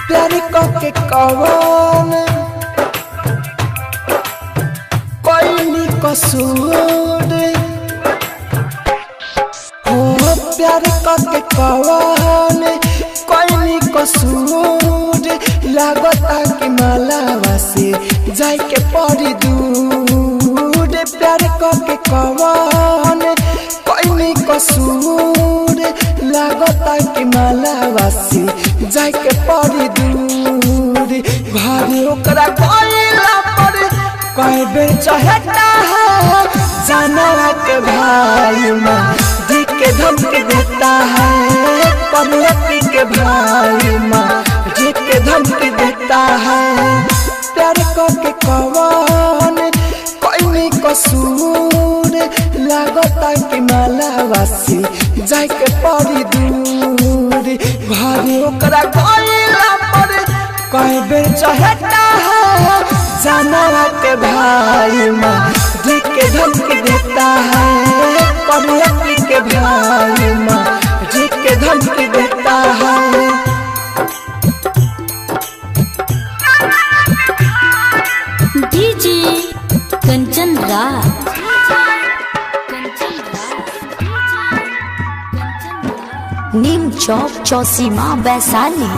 प्यार के कवन कोई कसूर हो, प्यार के कवन कोई कसूर लागता कि मालावा से जाए के पड़ी दूर। प्यार के कवन कोई कसूर लागता कि मालावा से जाए के पड़ी दूर। भारी ओकरा कोइला पर कई बेर चहटा है, जानवा के भाई माँ दिख के धमकी देता है। पलटी के भाई माँ दिख के धमकी देता है। प्यार के कवन कोई कसूर लागता कि मालावा से जाए के पड़ी दूर। भारी ओकरा कोइला पर कई बेर चहटा है, जानवा के भाई माँ दिख के धमकी देता है। पलटी के भाई माँ दिख के धमकी देता है। डीजे कंचन राज नीम चौक चौसीमा वैशाली।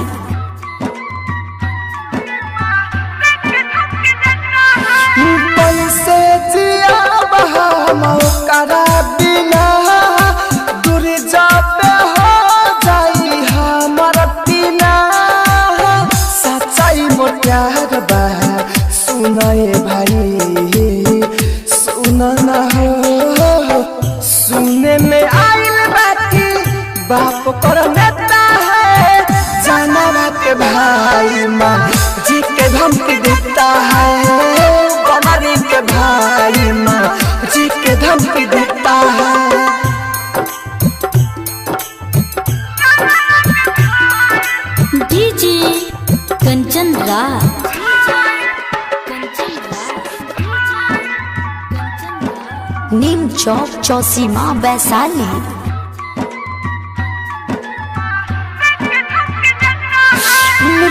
कैसे जिया करा बिना दूर जाबे हो जाई हमार पीना। सच्चाई मोर प्यार बा सुनाए भाई सुना ना हो, सुने में आइल बाती बाप कर देता है। जानवा के भाई माँ जी के धमकी देता है। बनारी के भाई माँ जी के धमकी देता है। डीजे कंचन राज नीम चौक चौसीमा वैशाली।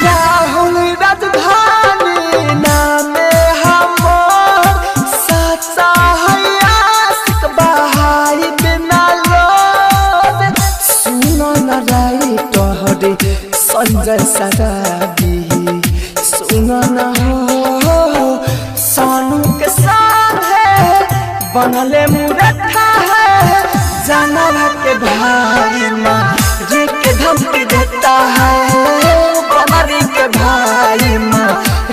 राहुल राजधानी नामे हमर सच्चा हयासिक बहाई बिना लोद। सुनो न राई तोहरे संजय सराबी, सुनो न हो सोनू के साथ है बनले मुरठा है। जानवा के भाई माँ जी के धमकी देता है। बनारी के भाई माँ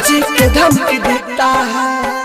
जी के धमकी देता है।